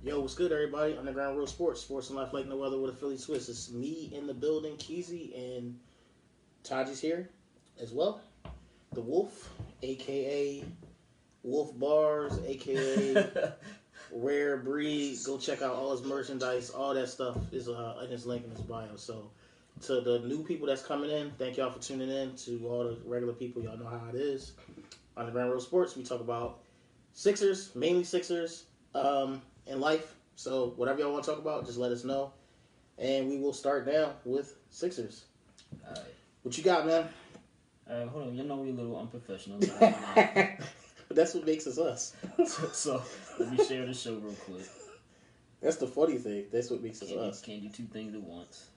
Yo, what's good, everybody? Underground Real Sports, sports and life like no other with a Philly twist. It's me in the building, Keezy, and Taji's here as well. The Wolf, a.k.a. Wolf Bars, a.k.a. Rare Breed. Go check out all his merchandise. All that stuff is in his link in his bio. So, to the new people that's coming in, thank y'all for tuning in. To all the regular people, y'all know how it is. Underground Real Sports, we talk about Sixers, mainly Sixers, in life. So whatever y'all want to talk about, just let us know. And we will start now with Sixers. All right. What you got, man? All right, hold on. You know we're a little unprofessional. But that's what makes us. So let me share the show real quick. That's the funny thing. That's what makes us. Can't do two things at once.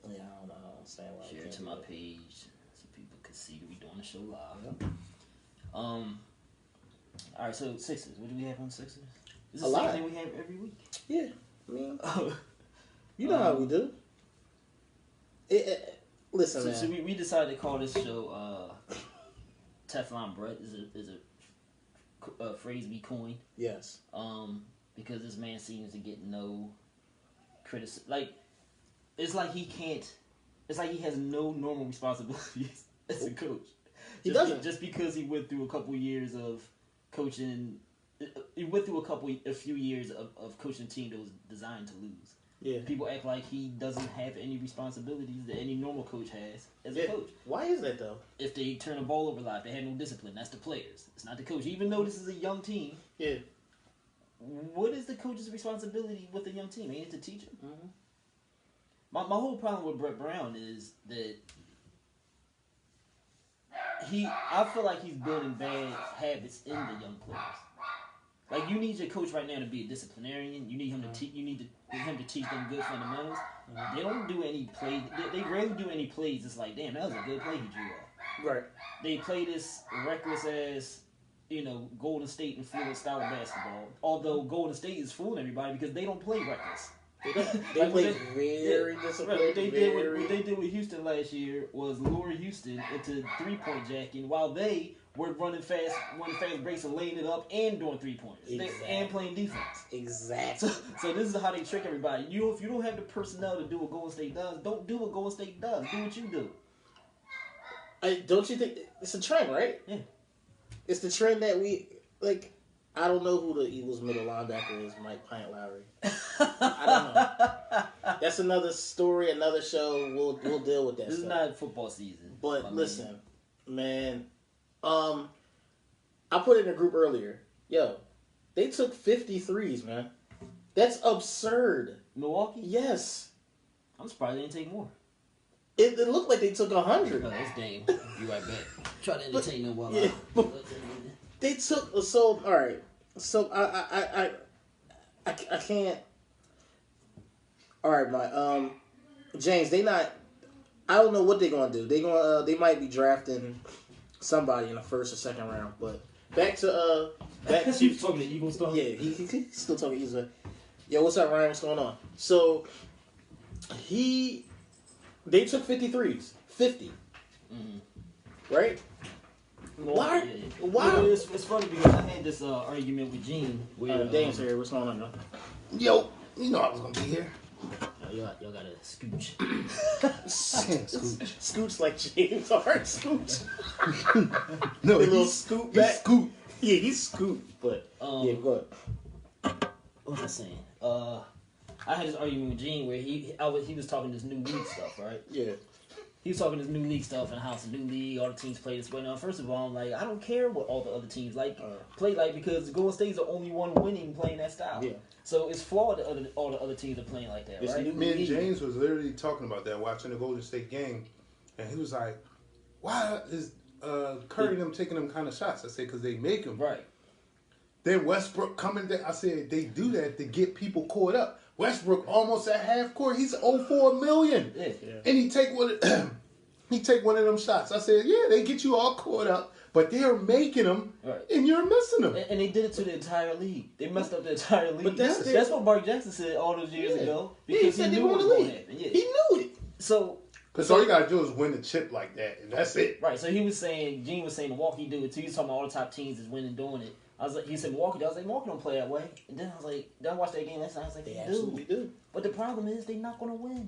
Yeah, I don't understand why. Share it to my page so people can see that we doing the show live. Yeah. All right, so Sixers. What do we have on Sixers? Is A the lot. same thing we have every week? Yeah, I mean, you know how we do. Listen, man. So we decided to call this show Teflon Brett is a phrase we coined. Yes. Because this man seems to get no criticism. Like, it's like he can't. It's like he has no normal responsibilities as a coach. He doesn't. Just because he went through a couple years of coaching. He went through a few years of coaching a team that was designed to lose. Yeah. People act like he doesn't have any responsibilities that any normal coach has as a coach. Why is that, though? If they turn the ball over a lot, they have no discipline. That's the players. It's not the coach. Even though this is a young team. Yeah. What is the coach's responsibility with a young team? Ain't it to teach them? Mm-hmm. My whole problem with Brett Brown is that I feel like he's building bad habits in the young players. Like, you need your coach right now to be a disciplinarian. You need him to teach them good fundamentals. They don't do any plays. They rarely do any plays. It's like, damn, that was a good play he drew off. Right. They play this reckless ass, Golden State and Florida style of basketball. Although Golden State is fooling everybody because they don't play reckless. They play very disciplined. What they did with Houston last year was lure Houston into 3-point jacking while they were running fast breaks and laying it up and doing 3-pointers. Exactly. And playing defense. Exactly. So this is how they trick everybody. If you don't have the personnel to do what Golden State does, don't do what Golden State does. Do what you do. Don't you think it's a trend, right? Yeah. It's the trend that we like. I don't know who the Eagles' middle linebacker is, Mike Pint Lowry. I don't know. That's another story, another show. We'll deal with that. This is not football season. But listen, man. I put it in a group earlier. Yo, they took 53s, man. That's absurd. Milwaukee? Yes. I'm surprised they didn't take more. It looked like they took 100. Oh, that's Dame. Be right back. Try to entertain them while They took so all right. So I can't. All right, my James. They not. I don't know what they're gonna do. They might be drafting somebody in the first or second round. But back to He was talking to Eagles stuff. Yeah, he's still talking Eagles. Yo, what's up, Ryan? What's going on? So they took 53s, 50, right? Why? Yeah. Why? It's funny because I had this argument with Gene. Dame's here. What's going on, yo? Yo, you know I was gonna be here. Y'all gotta scooch. Scooch like James Hart. Scooch. No, a little scoop back. He's scoop. Yeah, he's scoop. But yeah, go ahead. What was I saying? I had this argument with Gene where he was talking this new league stuff, right? Yeah. He was talking this new league stuff and how it's a new league, all the teams play this way. Now, first of all, I'm like, I don't care what all the other teams play like because Golden State's the only one winning playing that style. Yeah. So it's flawed that all the other teams are playing like that, right? Me and James was literally talking about that, watching the Golden State game, and he was like, why is Curry them taking them kind of shots? I said, because they make them. Right. Then Westbrook coming down. I said, they do that to get people caught up. Westbrook almost at half court. He's 0-4 million. Yeah. And he take one of them shots. I said, yeah, they get you all caught up, but they're making them, and you're missing them. And they did it to the entire league. They messed up the entire league. But that's what Mark Jackson said all those years ago because he knew what was going to happen. Yeah. He knew it. So Because all you gotta do is win the chip like that, and that's it. Right. So Gene was saying Milwaukee do it too. He was talking about all the top teams is winning doing it. I was like, he said Milwaukee. I was like, Milwaukee don't play that way. And then I was like, then I watched that game last night. I was like, They absolutely do. But the problem is they're not gonna win.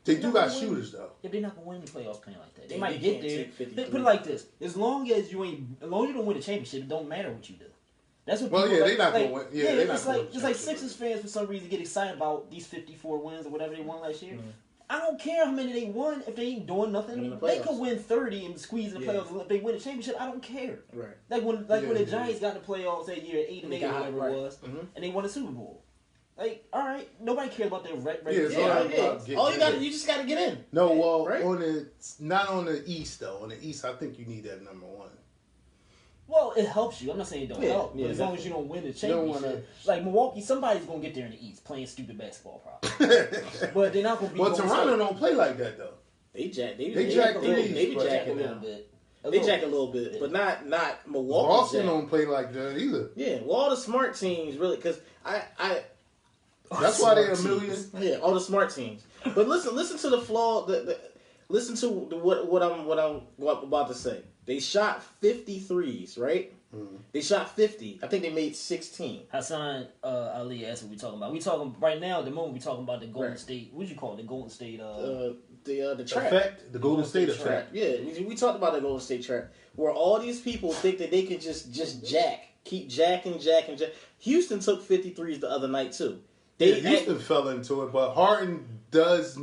They do got shooters though. Yeah, they're not gonna win the playoffs playing like that. They They might get can't there. take Put it like this: as long as you don't win the championship, it don't matter what you do. That's what. Well, people yeah, they're not gonna win. Yeah, they're not it's gonna like win it's like championship. Sixers fans for some reason get excited about these 54 wins or whatever they won last year. Mm-hmm. I don't care how many they won if they ain't doing nothing. In the They playoffs. could win 30 and squeeze in the Yeah. playoffs. If they win the championship, I don't care. Right. Like when the Yeah. Giants got in the playoffs that year, 8-8 or whatever right. it was, Mm-hmm. and they won the Super Bowl. Like, all right, nobody cares about their regular Yeah, it's season. all Yeah, about getting all you got, in. you just got to get in. No, well, Right? not on the East though. On the East, I think you need that number one. Well, it helps you. I'm not saying it don't Yeah, help, yeah, but as long as you don't win the don't wanna- championship, like Milwaukee, somebody's gonna get there in the East playing stupid basketball, probably. But they're not gonna be. Well, Golden Toronto State. don't play like that though. They jack jack threes, They be but- jacking a little now. bit. They jack a little bit, but not Milwaukee. Boston jack. don't play like that either. Yeah, well, all the smart teams really, because I That's why they're a million. Yeah, all the smart teams. But listen to the flaw. Listen to what I'm about to say. They shot 53s, right? Mm-hmm. They shot 50. I think they made 16. Hassan Ali, that's what we talking about. We talking right now. At the moment, we talking about the Golden Right. State. What you call it? The Golden State. The trap. Effect, the Golden State Trap. effect. Yeah, we talked about the Golden State trap, where all these people think that they can just keep jacking. Houston took 53s the other night too. Houston fell into it, but Harden does.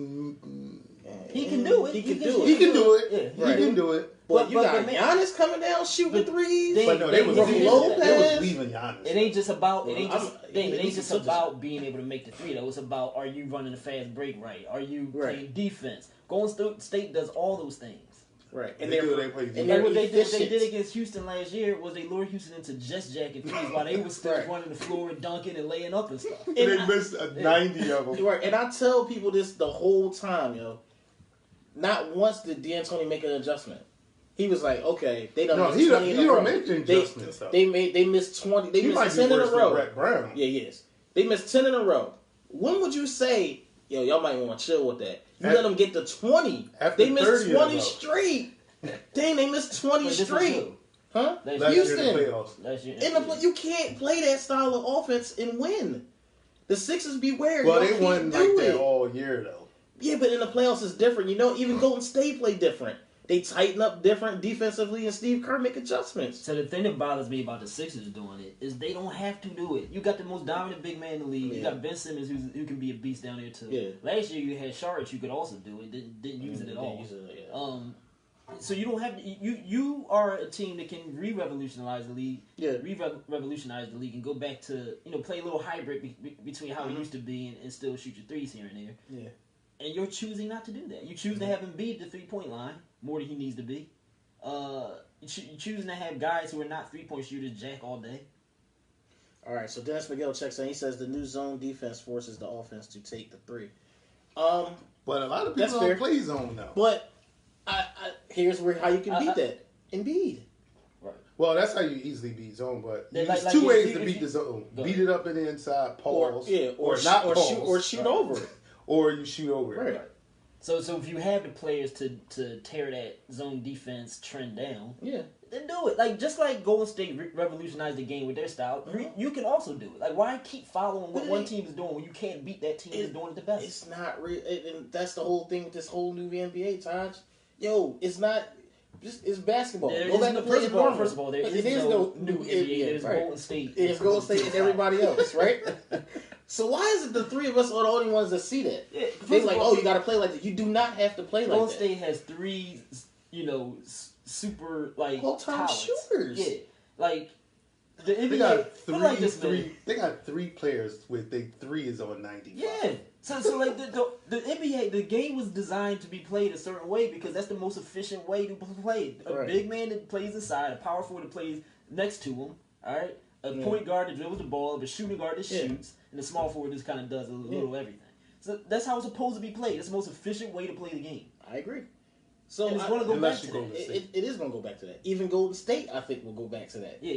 He can do it. He can He do can do it. Yeah. Right. He can do it. But you got man- Giannis coming down shooting threes. they- But no, they was they- leaving. Lopez. They was leaving Giannis. It ain't just about. It ain't Well, just. I'm- It ain't he's just a about being able to make the three though. It's about are you running a fast break right? Are you Right. playing defense? Golden State does all those things. Right, They do, they play defense. and And they're what they efficient. did against Houston last year was they lured Houston into just jacking threes while they was still Right. running the floor and dunking and laying up and stuff. And They I- missed 90 of them. Right, and I tell people this the whole time, yo. Not once did D'Antoni make an adjustment. He was like, okay, they done No, missed he 20 in a don't row. make the adjustments, though. They missed 20. They He might missed be 10 in a worse than row. Brett Brown. Yeah, yes. They missed 10 in a row. When would you say, yo, y'all might want to chill with that? You let them get to 20. After They missed 30 in a 20 row. straight. Dang, they missed 20 But this was straight. who? Huh? Last Last year in Houston. the playoffs. Last year. You can't play that style of offense and win. The Sixers beware. Well, Y'all they won can't like do that it. all year, though. Yeah, but in the playoffs it's different. You know, even Golden State play different. They tighten up different defensively, and Steve Kerr make adjustments. So the thing that bothers me about the Sixers doing it is they don't have to do it. You got the most dominant big man in the league. You Yeah. You got Ben Simmons who can be a beast down there too. Yeah. Last year you had Sharp who could also do it. Didn't use it at all. So you don't have you are a team that can re-revolutionize the league. Yeah. Revolutionize the league and go back to play a little hybrid between how it used to be and still shoot your threes here and there. Yeah. And you're choosing not to do that. You choose to have him be at the 3-point line more than he needs to be. You're choosing to have guys who are not 3-point shooters jack all day. All right, so Dennis Miguel checks in. He says the new zone defense forces the offense to take the three. But But a lot of That's people fair. don't play zone now. here's how you can beat that. Embiid. Well, that's how you easily beat zone, but Like- there's like two if ways you- to if beat you- the zone. Go Beat ahead. it up in the inside, pause, Or not shoot, pause, or shoot over it. or you shoot over Right. it. So if you have the players to tear that zone defense trend down, Yeah. then do it. Like just like Golden State revolutionized the game with their style, you can also do it. Like why keep following what But one it- team is doing when you can't beat that team that's doing it the best? It's not real, and that's the whole thing with this whole new NBA, Taj. Yo, it's not. It's basketball. There Go is back no, and play it normal. first of all, there It is no new NBA. NBA, There's right. Golden State. It's Golden State and everybody else, right? So why is it the three of us are the only ones that see that? Yeah, They're first like, of all, oh, you got to play like that. You do not have to play Golden like that. State has three, super Full-time talents. shooters. Yeah, like the NBA. They got put it like this, man. three. They got three players with they three is on 95. Yeah. So like the NBA, the game was designed to be played a certain way because that's the most efficient way to play it. A Right. big man that plays inside, a power forward that plays next to him, all right? A point guard that dribbles the ball, a shooting guard that Yeah. shoots, and a small forward just kind of does a little everything. So that's how it's supposed to be played. It's the most efficient way to play the game. I agree. So And it's going to go back unless to you that. go to- it is going to go back to that. Even Golden State, I think, will go back to that. Yeah.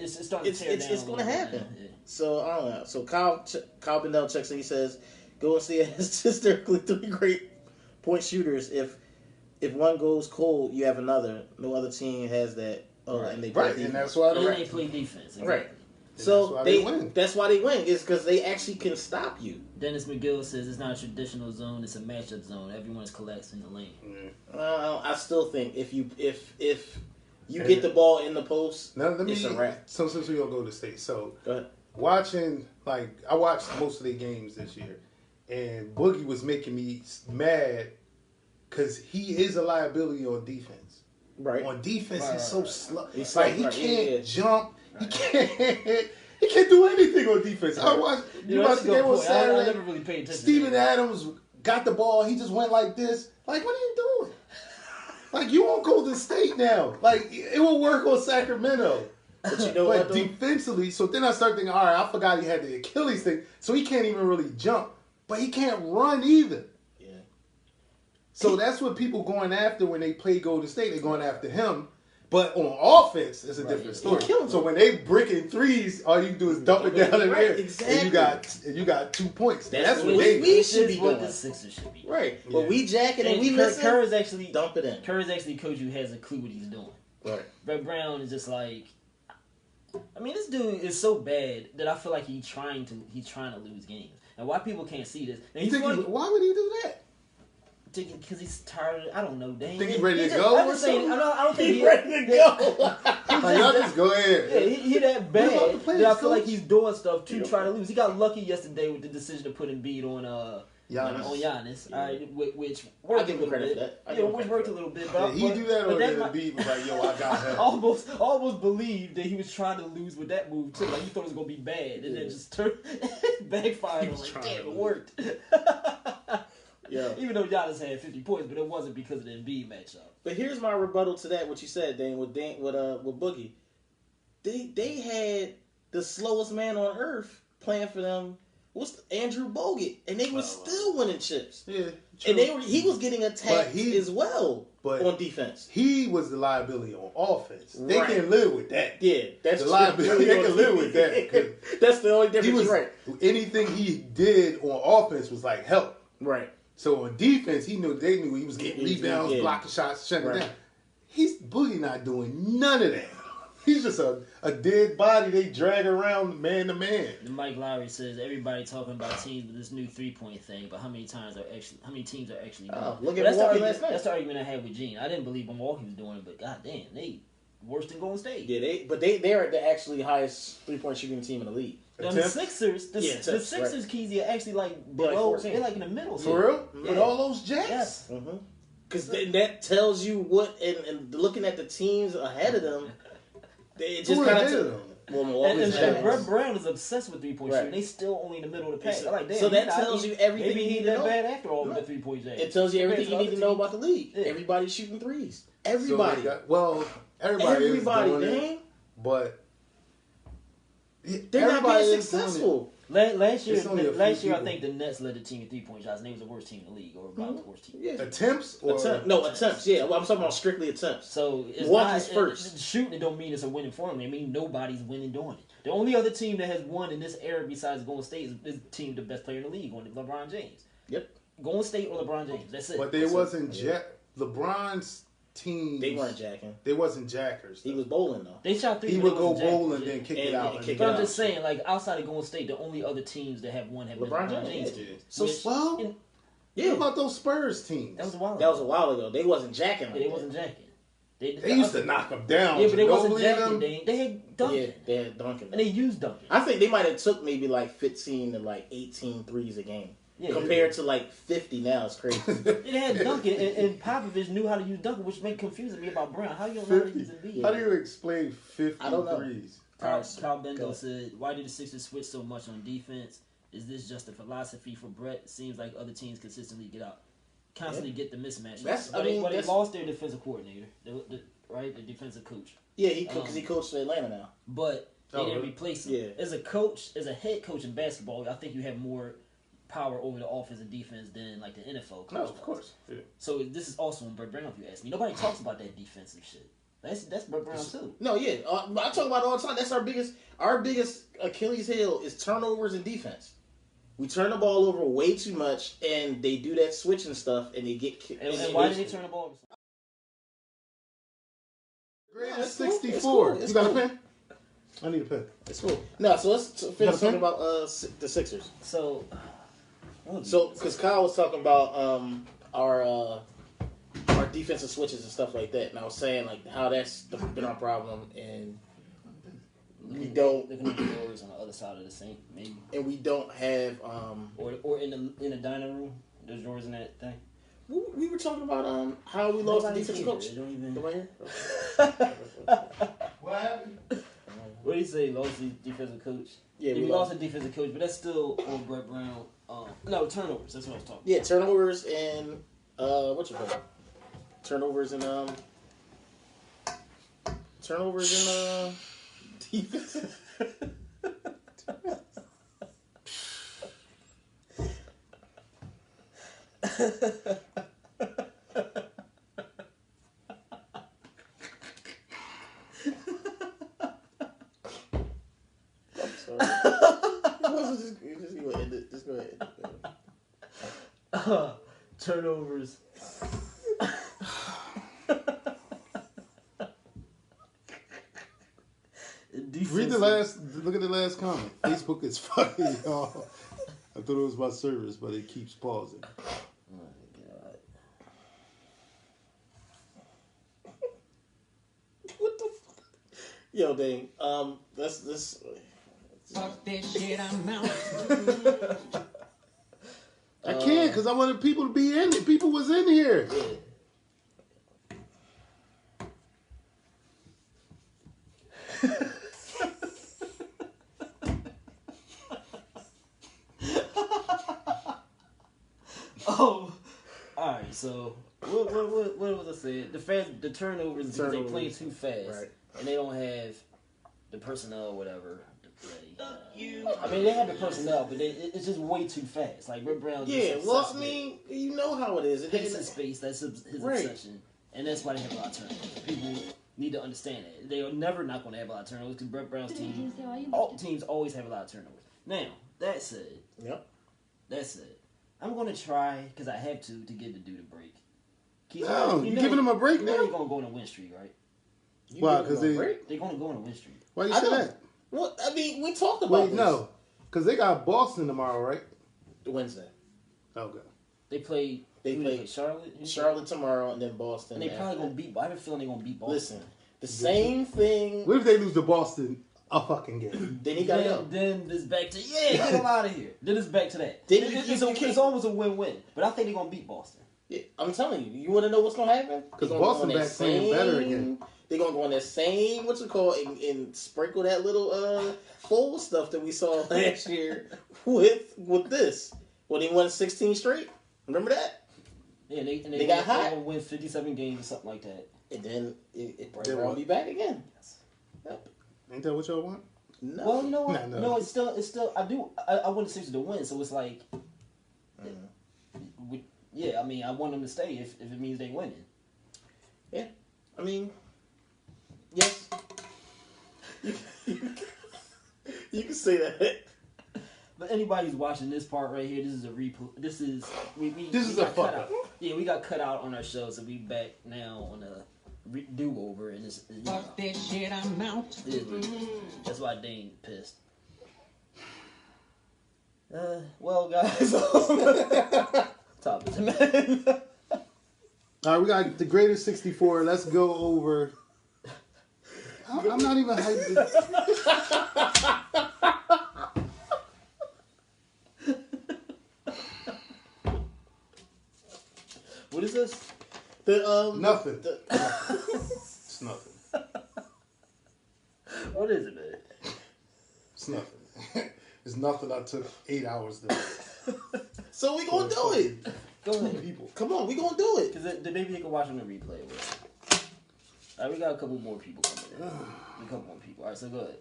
It's starting to tear down. It's going to happen. So I don't know. So Kyle Bendel checks in. He says Golden State has hysterically three great point shooters. If if one goes cold, you have another. No other team has that. And they play Right, defense. and that's why And they play defense. Exactly. Right. that's So why they win. That's why they win. Is because they actually can stop you. Dennis McGill says it's not a traditional zone; it's a matchup zone. Everyone is collapsing the lane. I still think if you get the ball in the post, Now, it's a wrap. So since we don't go to state, so Go ahead. watching, like, I watched most of their games this year, and Boogie was making me mad because he is a liability on defense. Right. On defense, he's so slow. He's Like, slow, he right, can't jump. He can't do anything on defense. I watched you watched the game on I Saturday. never really paid attention. Steven Adams got the ball. He just went like this. Like, what are you doing? Like, you on Golden State now. Like, it will work on Sacramento. But you know But what? defensively, so then I start thinking, all right, I forgot he had the Achilles thing, so he can't even really jump. But he can't run either. Yeah. So that's what people going after when they play Golden State. They're going after him. But on offense, it's a different story. He kills So them. when they bricking threes, all you do is dump it down in Right, there, exactly. and you got 2 points. That's what what they we do. should be what doing. the Sixers should be. Right. Yeah. But we jacking and we Kerr missing. is actually Dump it in. Kerr's actually a coach who has a clue what he's doing. Right. Brett Brown is just like, I mean, this dude is so bad that I feel like he's trying to lose games. And why people can't see this? And Why would he do that? because he's tired. I don't know. Dang. Think he ready to just- go I'm or just saying. something? I don't think He ready to go. Like, y'all just go ahead. Yeah, he that What about bad the that players, I feel like coach? he's doing stuff to try to lose. He got lucky yesterday with the decision to put Embiid on Giannis. All right, which I'll worked a give him little credit bit. for that. I'll Yeah, give him which credit worked for a little bit. Did But he do that, or that did might- Embiid was like, yo, I got him? almost believed that he was trying to lose with that move too. Like he thought it was gonna be bad, and then just backfired. He I'm was like, trying damn, to it lose. worked. Yeah. Even though Giannis had 50 points, but it wasn't because of the Embiid matchup. But here's my rebuttal to that. What you said, Dane, with Boogie. They had the slowest man on earth playing for them. Was Andrew Bogut, and they were still winning chips. Yeah, And he was getting attacked as well but on defense. He was the liability on offense. They Right. can live with that. Yeah, that's The liability, they can live with that. 'Cause That's the only difference. he was You're right. anything he did on offense was like help. Right. So on defense, they knew he was getting rebounds, blocking shots, shutting Right. down. Boogie not doing none of that. He's just a dead body they drag around man to man. And Mike Lowry says everybody talking about teams with this new 3-point thing, but how many teams are actually doing it? Look But at that's Milwaukee the last night. That's the argument I had with Gene. I didn't believe Milwaukee was doing it, but goddamn, they worse than Golden State. Yeah, they're the actually highest 3-point shooting team in the league. Now, the Sixers, the attempts, Sixers, right. Keezy, are actually like They're like below. 14. They're like in the middle. For real? Yeah. With all those jacks? Yes. Because that tells you what, and looking at the teams ahead of them, it just Who kind ahead of of. them? Well, And Milwaukee's ahead. Brett Brown is obsessed with 3-point Right. shooting. They still only in the middle of the pack. I'm like, damn, So that he's not- tells you everything Maybe you he need ain't to that know. bad after all with No. the 3-point jab. It tells you everything you Compared need to to know other about the league. Yeah. Everybody's shooting threes. So Everybody. everybody is Everybody, doing it, man. but They're not everybody being is doing it. successful. Last year, It's only a few I people. think the Nets led the team in 3-point shots, and they was the worst team in the league, or about the worst team. Yeah. Attempts or Attempts. Yeah, well, I'm talking about strictly attempts. So it's Milwaukee's not, first. Shooting it don't mean it's a winning formula. I mean nobody's winning doing it. The only other team that has won in this era besides Golden State is the team the best player in the league, on LeBron James. Yep. Golden State or LeBron James. That's it. But they wasn't LeBron's team. They weren't jacking. They wasn't jackers. He was bowling though. They shot 3. He but would it go wasn't jacked. bowl and then kick it And- out. and kick But it I'm out. just saying, like outside of Golden State, the only other teams that have won have been LeBron LeBron James. James. Yeah. So Which- Well, and yeah, what about those Spurs teams? that was a while. that was a while ago. They wasn't jacking. Like They that. wasn't jacking. They used to knock them down. Yeah, but they wasn't Ginobili and jacking. them. They had Duncan, Yeah, they had Duncan. and they used Duncan. I think they might have took maybe like 15 to like 18 threes a game. Yeah, Compared to like 50 now, it's crazy. it had Duncan, and Popovich knew how to use Duncan, which made confusing me about Brown. How you don't know how to 50. use Embiid? How do you explain 50 I don't know. threes? Carl Bendo Go. said, "Why did the Sixers switch so much on defense? Is this just a philosophy for Brett? It seems like other teams consistently constantly get the mismatch. That's- But I mean, they that's- lost their defensive coordinator, the defensive coach. Yeah, because he coached for Atlanta now. But they Oh, didn't really? replace him. Yeah. As a coach, as a head coach in basketball, I think you have more power over the offense and defense than like the NFL coach. No, does. of course. Yeah. So this is also on Brett Brown, if you ask me. Nobody talks about that defensive shit. That's Brett Brown too. No, yeah, I talk about it all the time. That's our biggest Achilles heel is turnovers and defense. We turn the ball over way too much, and they do that switching stuff, and they get. And why did they turn the ball over? Greatest cool. 64. It's cool. You got a pen? I need a pen. It's cool. No, so let's finish pen? talking about the Sixers. So, because Kyle was talking about our defensive switches and stuff like that, and I was saying like how that's been our problem, and we don't. They're gonna be doors on the other side of the sink, maybe. And we don't have or in the dining room. There's drawers in that thing. We were talking about how we lost the defensive coach. Don't even. The way here? What happened? What do you say? Lost the defensive coach. Yeah, we lost the defensive coach, but that's still on Brett Brown. No turnovers. That's what I was talking. Yeah, turnovers and what you call it? Turnovers and defense. I'm sorry. Just go ahead. Just go ahead. Turnovers. Read the last. Look at the last comment. Facebook is funny, y'all. I thought it was about service, but it keeps pausing. Oh my god. What the fuck? Yo, dang. That's this. Fuck that shit, I'm out. I can't because I wanted people to be in it. People was in here. Yeah. Oh, all right. So what was I saying? The turnovers because they play too fast, Right. and they don't have the personnel, or whatever. To play. I mean, they have the personnel, but it's just way too fast. Like Brett Brown. Yeah, just well, I obsessed with mean, you know how it is. pace and space. That's his Right. obsession, and that's why they have a lot of turnovers. People need to understand that they are never not going to have a lot of turnovers because Brett Brown's team, all teams always have a lot of turnovers. Now that said, Yep. I'm going to try because I have to get the dude a break. No, you giving them a break They're now? going to go on a win streak, right? Why? Because They're going to go on a win streak. Why you I say know. that? Well, I mean, we talked about Wait, this. no, because they got Boston tomorrow, right? Wednesday. Okay. They play. They who play Charlotte. Charlotte tomorrow and then Boston. And they after probably that. going to beat. I have a feeling they're going to beat Boston. Listen, the same thing. What if they lose to Boston a fucking game? Then he got to go. Then it's back to get him out of here. Then it's back to that. Then It's almost a win-win. But I think they're gonna beat Boston. Yeah, I'm telling you. You want to know what's gonna happen? Because They're gonna Boston go on back that playing better again. They're gonna go on that same and sprinkle that little full stuff that we saw last year with this when they won 16 straight. Remember that? Yeah, they got hot. They're gonna win 57 games or something like that. And then it Then will what? be back again. Yes. Yep. Ain't that what y'all want? No. Well, no, No. no, it's still. I want the Sixers to win, so it's like, yeah. I mean, I want them to stay if it means they winning. Yeah. I mean, yes. You can say that. But anybody who's watching this part right here, this is a replay. This is we This is got a fuck cut up. out. Yeah, we got cut out on our show, so we back now on a do over, and it's Fuck that shit, I'm out. that's why Dane pissed. Well, guys, top of the man. All right, we got the greatest 64. Let's go over. I'm not even hyped. What is this? Nothing. It's nothing. What is it, man? It's nothing. It's nothing I took 8 hours to do. So we gonna do it. Go ahead. People. Come on, we gonna do it. Because maybe they can watch on the replay. All right, we got a couple more people coming in. A couple more people. All right, so go ahead.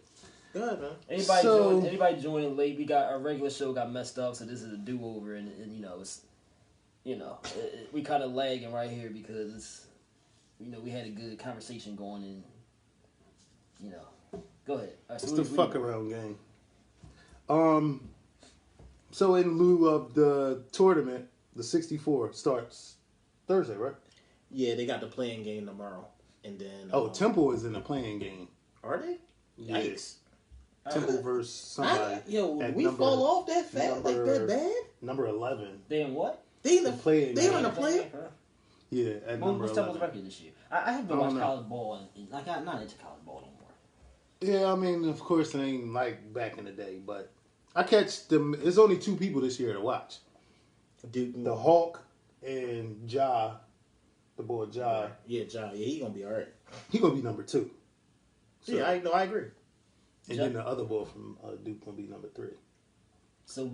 Go ahead, man. Anybody joining late? We got our regular show got messed up, so this is a do over, and you know it's we kind of lagging right here because it's we had a good conversation going, and go ahead. All right, so It's the fuck around game. So in lieu of the tournament, the 64 starts Thursday, right? Yeah, they got the playing game tomorrow, And then Temple is in the playing game. are they? Yeah. Yikes! Temple versus somebody. We fall off that fast like that bad? Number 11. They in what? They in the playing They game. in the play? Yeah, at Well, number what's Temple's 11. record this year? I haven't been I don't watching know. college ball, and like I'm not into college ball no more. Yeah, I mean, of course, it ain't like back in the day, but I catch them. There's only 2 people this year to watch: Dude, the Hawk and Ja, the boy Ja. Yeah, John. Yeah, he gonna be all right. He gonna be number 2. So, Yeah, I agree. and then the other boy from Duke gonna be number 3. So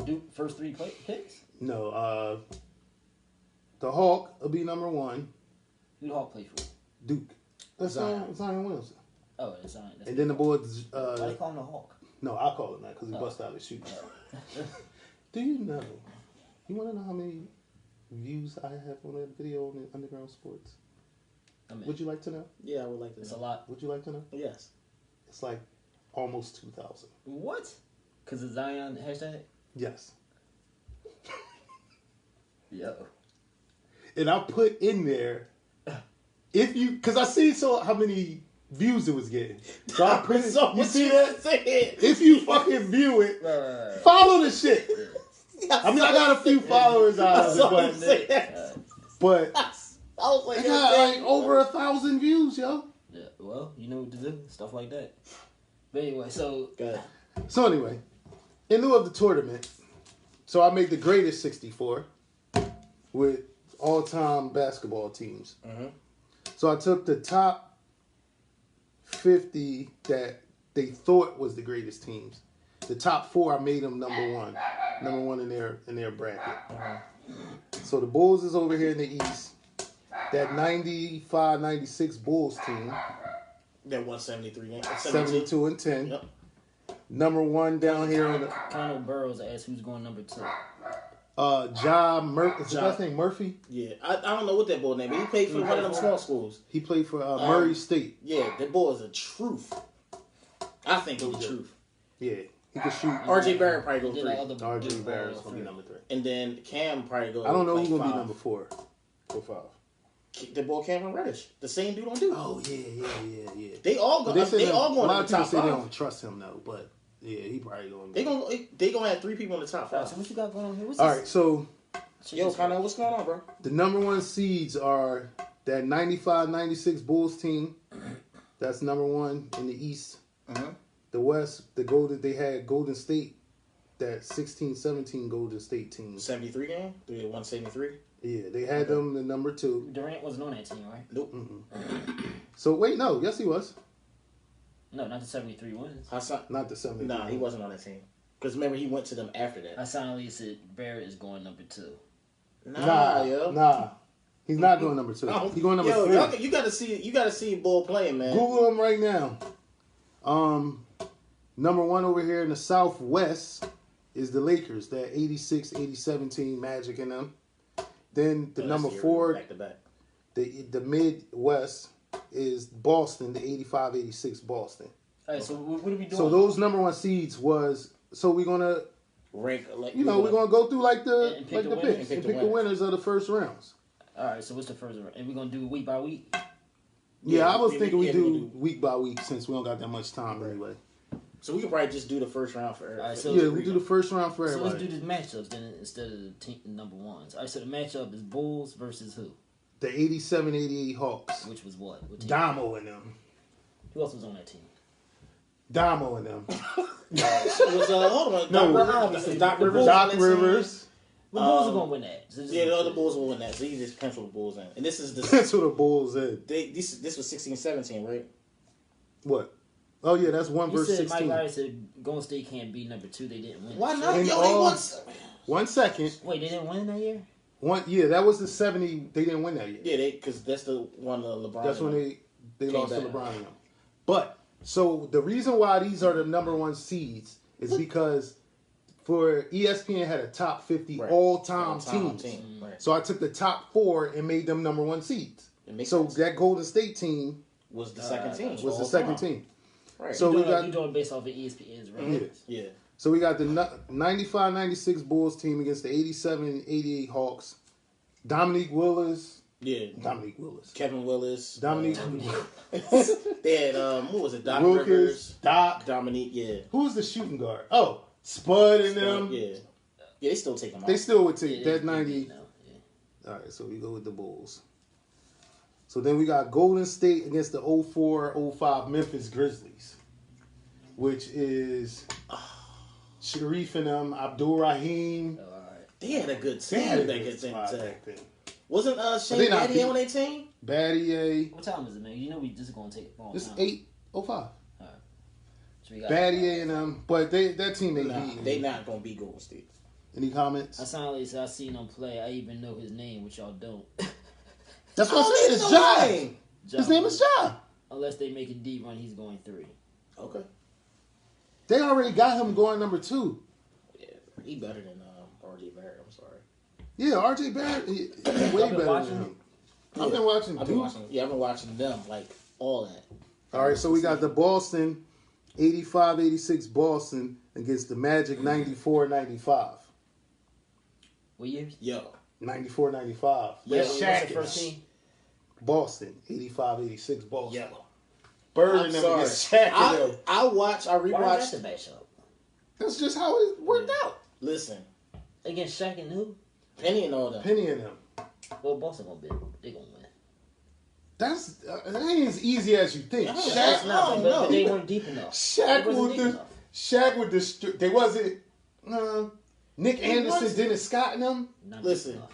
Duke first 3 picks. No, the Hawk will be number 1. Who the Hawk play for? Duke. That's Zion Williamson. Oh, it's Zion. And then the boy. Why they call him the Hawk? No, I call him that because he bust out his shoes. Do you know? You want to know how many views I have on that video on the Underground Sports? I mean, Would you like to know? Yeah, I would like to. it's know. a lot. Would you like to know? Yes. It's like almost 2,000. What? Because of Zion hashtag? Yes. Yo. And I put in there, because I see how many views it was getting. So I put it, you see that? If you fucking view it, Right. follow the shit. I mean, I got a few followers out of it, but I was like, it got like over 1,000 views, yo. Yeah, well, you know what to do. Stuff like that. But anyway, so... Good. So anyway, in lieu of the tournament, so I made the greatest 64 with all-time basketball teams. Mhm. So I took the top 50 that they thought was the greatest teams. The top 4, I made them number one in their bracket. So the Bulls is over here in the East. That 95-96 Bulls team, That 173 game. 72-10. Yep. Number 1 down here in the Connell Burrows asked who's going number 2. John Murphy. Is his last name Murphy? Yeah, I don't know what that boy name is. He played for one of them small schools. He played for Murray State. Yeah, that boy is a truth. I think he's the truth. Yeah, he could shoot. RJ Barrett probably go Did 3. like other RJ Duke Barrett's ball gonna be three. number 3. And then Cam probably go. I don't know like who's gonna 5. be number 4 or 5. The boy Cameron Reddish, the same dude on Duke. Oh yeah. They all But go. say They that- all a going lot to of the people top say they 5. don't trust him though, but yeah, he probably going. They gonna have 3 people in the top Alright, 5. so what you got going on here? What's All this? right, so Yo, Connor, what's going on, bro? the number 1 seeds are that 95-96 Bulls team. That's number 1 in the East. Mhm. The West, they had Golden State, that 16-17 Golden State team. 73 game. 173. Yeah, they had them the number 2. Durant wasn't on that team, right? Nope. So wait, no, yes he was. No, not the 73 wins. Hassan. Not the 70. Nah, he wasn't on that team. Because remember, he went to them after that. I silently said Barrett is going number 2. Nah. He's not going number 2. He's going number 3. Yo, you gotta see Bull playing, man. Google him right now. Number 1 over here in the Southwest is the Lakers, that 86-87 team, Magic in them. Then the number 4, back to back. the Midwest is Boston, the 85-86 Boston. Alright, so what are we doing? So those number 1 seeds was, so we're gonna, Rank like we're gonna go through like the And pick the picks winners. and pick the winners of the first rounds. Alright, so what's the first one? And we're going to do week by week? Yeah, I was thinking we we do do. week by week since we don't got that much time anyway. So we could probably just do the first round for everybody. Alright, so Yeah, we do the first round for So everybody. let's do the matchups then instead of the team number 1s. Alright, so the matchup is Bulls versus who? The 87-88 Hawks. Which was what? What team? Damo in them. Who else was on that team? Damo in them. It was hold on. No, Doc Rivers. Doc Rivers. The Bulls are going to win that. So Yeah, the other Bulls will win that. So you just pencil the Bulls in. And this is That's who the Bulls in. this was 16-17, right? What? Oh yeah, that's 1 You versus said Mike 16. Larry said Golden State can't be number 2. They didn't win. Why that not? year. And Yo, they all- won. 1 second. Wait, they didn't win that year? That was the 70. They didn't win that year. Yeah, because that's the one LeBron. That's when they Came lost to back. LeBron and them. But so the reason why these are the number 1 seeds is because for ESPN had a top 50 Right. all-time All-time teams. team, right. So I took the top 4 and made them number 1 seeds. It makes So sense. that Golden State team was the second team. was the all second time. team. Right. So we got You doing based off of ESPN's rankings? yeah. So we got the 95-96 Bulls team against the 87-88 Hawks. Dominique Willis, Yeah. Dominique Willis. Kevin Willis. Dominique They had, what was it? Doc Wilkins, Rivers. Doc. Dominique, yeah. Who was the shooting guard? Oh, Spud and them. Yeah. Yeah, they still take him out. They still would take Yeah, that they 90. know, yeah. All right, so we go with the Bulls. So then we got Golden State against the 04-05 Memphis Grizzlies, which is Sharif and them, Abdul Rahim. Oh, all right. They had a good They team had a back good squad back then. Wasn't they Shane not Battier beat- on their team? Battier. What time is it, man? You know we just gonna take a long This is time. 8-05. So we got Battier and them, but that team ain't Nah, beating. they not gonna beat Golden State. Any comments? I sound like I seen him play. I even know his name, which y'all don't. That's I what don't I'm saying. even It's know Ja. his name. His name is Ja. Unless they make a deep run, he's going 3. Okay. They already got him going number 2. Yeah, he better than RJ Barrett. I'm sorry. Yeah, RJ Barrett, he way better watching than him. I've been watching. I've been watching. Yeah, I've been watching them like all that. All right, so we got the Boston 85-86 Boston against the Magic 94-95. What years? Yo, 94-95. Yeah, That's What's Shaq the first team? Boston 85-86 Boston. yo. Bird I'm and them sorry. against Shaq and I them. I Why rewatched. is that the matchup? That's just how it worked out. Listen, Against Shaq and who? Penny and all them. Penny and them. Well, Boston gonna be. They gonna win. That ain't as easy as you think. Yeah, Shaq, that's not- But, no. but they weren't deep enough. Shaq They wasn't with deep the enough. Shaq with the they wasn't. Nick Anderson, wasn't. Dennis Scott and them. Not Listen. deep enough.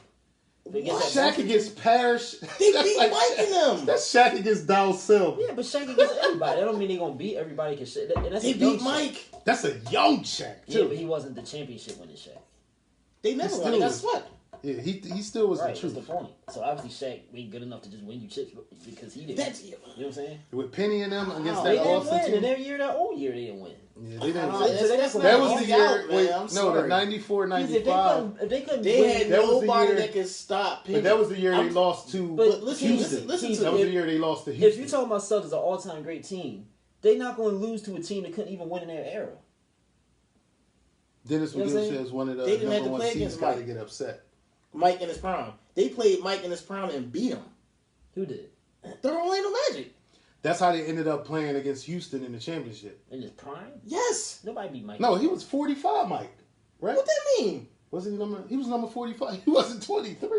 What? Against that Shaq Boston against Parrish. They That's beat like Mike and them. That's Shaq against Dow Silver. Yeah, but Shaq against everybody. That don't mean they gonna beat everybody. Cause Shaq, and that's They a young beat Shaq. Mike. That's a young Shaq Yeah, too. but he wasn't the championship winning Shaq. They never He won. They got still swept. Yeah, he still was Right, the that's truth. the point. So obviously Shaq ain't good enough to just win you chips because he didn't. That's You know what I'm saying? With Penny and them against They that didn't Boston win, team. and every year that old year they didn't win. Yeah, they didn't. That's that not was the easy year. out, man. Wait, I'm no, sorry. the 94, If they 95. couldn't They win, had That was the nobody year- that could stop Penny. But that was the year they I'm- lost to But listen, Houston. listen to That was me. the year they lost to if Houston. you talking about Celtics as an all-time great team, they not going to lose to a team that couldn't even win in their era. Dennis You know what I'm McGill saying? says one of the They didn't have number to one play seeds against got to Mike. get upset. Mike in his prime. They played Mike in his prime and beat him. Who did? The Orlando Magic. That's how they ended up playing against Houston in the championship. In his prime? Yes. Nobody beat Mike. No, he was 45, Mike. Right? What that mean? Wasn't he number? He was number 45. He wasn't 23.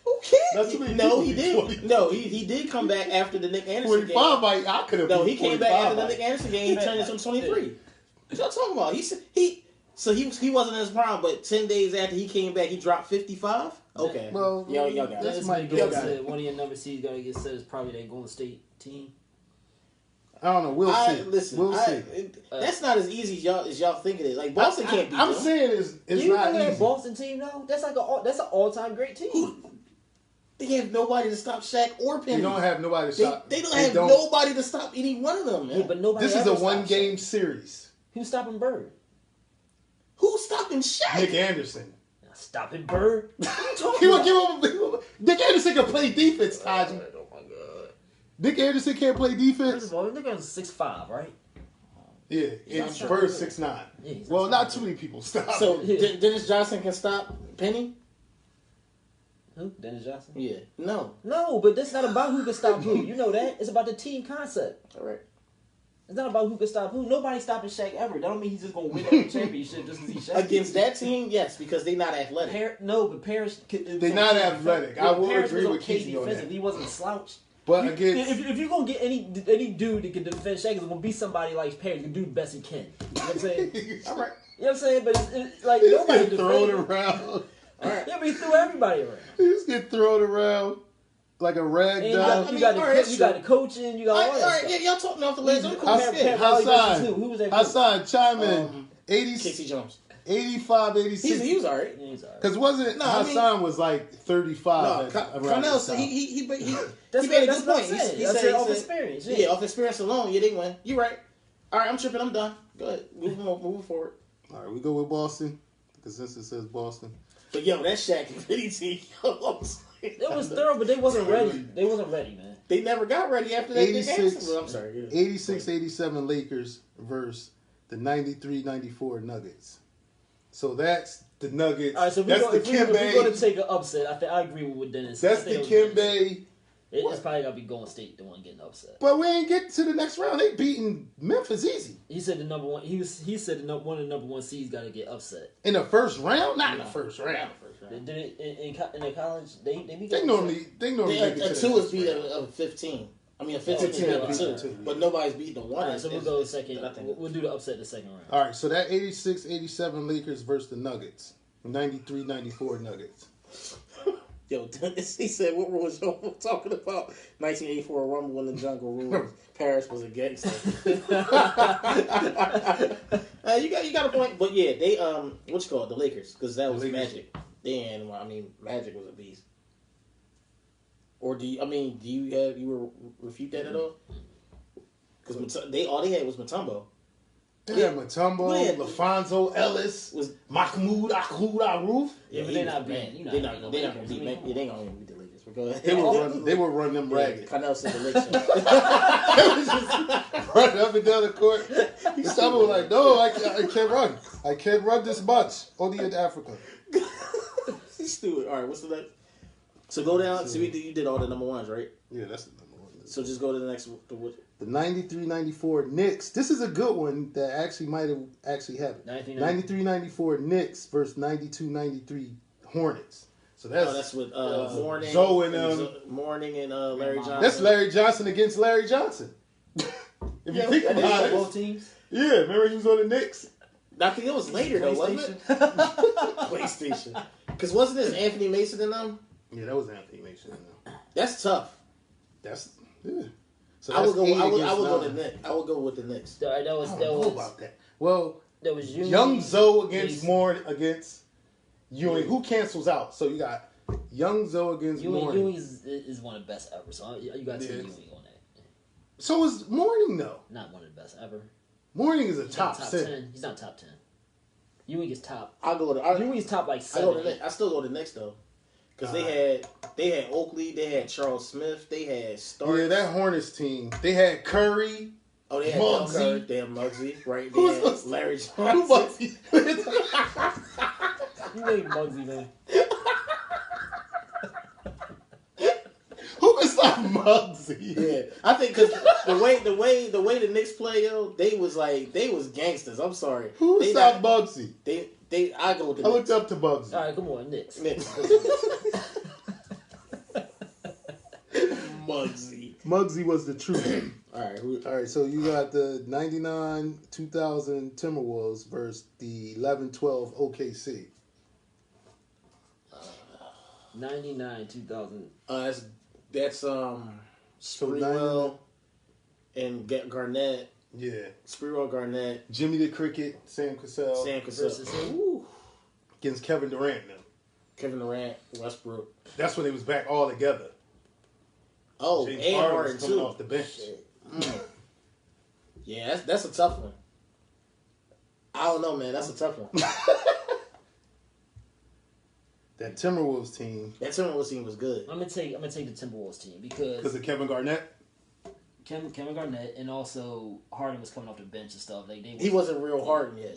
Who cares? That's too many No, people he be did. 20. No, he did come back after the Nick Anderson 45, game. Mike. I could have. No, he came back after the Nick Mike. Anderson game. He turned into 23. What y'all talking about? He wasn't in his prime, but 10 days after he came back, he dropped 55. Okay. Well, y'all got it. that's Dennis Mike McGill Gill. said one of your number seeds got to get set is probably that Golden State team. I don't know. We'll see. Listen, We'll see. that's not as easy as y'all think it is. Like Boston can't beat I'm them. saying it's Do you not remember that easy. Boston team though? That's like that's an all-time great team. They have nobody to stop Shaq or Penny. They don't have nobody to They, stop. they don't have nobody to stop any one of them, man. Yeah, but nobody. This is ever a stopped one-game Shaq. series. Who's stopping Bird? Who's stopping Shaq? Nick Anderson. Stopping Bird? He would give him. Nick Anderson can play defense, Taji. Oh my god. Nick Anderson can't play First defense. of all, this nigga's 6'5", right? Yeah, not it's sure. Bird 6'9". Yeah, he's Well, not not too many people stop. So Yeah. Dennis Johnson can stop Penny? Who? Dennis Johnson? Yeah. No. No, but that's not about who can stop who. You know that. It's about the team concept. All right. It's not about who can stop who. Nobody's stopping Shaq ever. That don't mean he's just gonna win every championship just because he's Shaq. Against that team, yes, because they're not athletic. No, but Parrish. They're not athletic. I will Parrish agree was with okay Keezy on that. defensively. He wasn't slouched. But against If you're gonna get any dude that can defend Shaq, it's gonna be somebody like Parrish who can do the best he can. You know what I'm saying? All right. You know what I'm saying? But it's like he's nobody getting thrown defended. around. All right. Yeah, but he threw everybody around. He's getting thrown around like a rag And you doll. got, I you mean, got, all right, you got the coaching, you got all All that right, stuff. yeah, y'all talking off the ledge. I'm Who cool. had Yeah. Pat Riley versus Hassan. who? Who was that? Hassan, chime in. 80, Casey Jones. 85, 86. He was all right. Yeah, he's all right. Because wasn't No, I mean- Hassan was like 35 No, around Cornell, this time. he That's made a what good I'm point. saying. He That's said off experience. Yeah, off experience alone, yeah, they win. You right. All right, I'm tripping. I'm done. Go ahead. Moving forward. All right, we go with Boston. The consensus says Boston. But yo, that Shaq and Penny team, It was thorough, but they wasn't ready. They wasn't ready, man. they never got ready after that. 86. I'm sorry. 86-87 Lakers versus the 93-94 Nuggets. So that's the Nuggets. All right, so that's the if we're going Kimbe. to take an upset, I agree with Dennis. That's I the think it was Dennis. Kimbe. It's probably got to be Golden State, the one getting upset. But we ain't get to the next round. They beating Memphis easy. He said the number one. He said one of the number one seeds got to get upset. In the first round? Not in the first round. Did it in the college? They beat. They normally make it A to two the is beat a 15. I mean, a 15 is 15 beat a beat two, a two, but yeah. nobody's beating the one. All right, so we'll go second. We'll do the upset the second round. All right, so that 86-87 Lakers versus the Nuggets. 93-94 Nuggets. Yo, Dennis, he said, what rules y'all talking about? 1984 Rumble in the Jungle rules. Paris was a gangster. You got a point. But yeah, they, what you call it? The Lakers. Because that was Magic. Magic was a beast. Or do you refute that at all? Because all they had was Mutombo. They had Mutombo, LaFonso Ellis, was Mahmoud Aruf. Yeah, but they're not beating. They're not going to beat they ain't going to beat the Lakers. Go ahead. They were running them ragged. Connell said the Lakers. They was just running up and down the court. Mutombo was like, no, I can't run. I can't run this much. Only in Africa. He's stupid. All right, what's the next? So go down. So you did all the number ones, right? Yeah, that's the number one. So just go to the next. The 93-94 Knicks. This is a good one that actually might have actually happened. 93-94 Knicks versus 92-93 Hornets. So that's with Morning, Zoe and Morning and Larry Johnson. That's Larry Johnson against Larry Johnson. If you think about it, both teams. Yeah, remember he was on the Knicks. I think it was later though, wasn't it? PlayStation. Because wasn't this Anthony Mason and them? Yeah, that was Anthony Mason and them. That's tough. Yeah. So I would go with the Knicks. I would go with the Knicks. That was about that. Well, that was Young Zoe against Moore against Ewing. Who cancels out? So you got Young Zoe against Moore. Ewing is one of the best ever. So you got to take Ewing on that. So is Mourning though. Not one of the best ever. Mourning is a top 10. He's not top 10. Ewing is top. I'll go to Ewing is top like 7. I still go to the Knicks though. Because they had Oakley, they had Charles Smith, they had Starks. Yeah, that Hornets team. They had Curry. Oh, they had Muggsy. They had Muggsy, right? They had Larry Johnson. Who Muggsy? You ain't Muggsy, man. Who can stop Muggsy? Yeah, I think because the way the Knicks play, yo, they was gangsters. I'm sorry. Who can stop Muggsy? I go with the I Knicks. looked up to Muggsy. All right, come on, Knicks. Muggsy was the truth. All right. So you got the 99-2000 Timberwolves versus the 11-12 OKC. 99-2000. That's Sprewell and Garnett. Yeah. Sprewell, Garnett, Jimmy the Cricket, Sam Cassell. versus against Kevin Durant now. Kevin Durant, Westbrook. That's when they was back all together. Oh, James and Harden Harden was coming too. off the bench. Yeah, that's a tough one. I don't know, man. That's a tough one. That Timberwolves team. That Timberwolves team was good. I'm gonna take the Timberwolves team because of Kevin Garnett. Kevin Garnett, and also Harden was coming off the bench and stuff. Like he wasn't real Harden yet.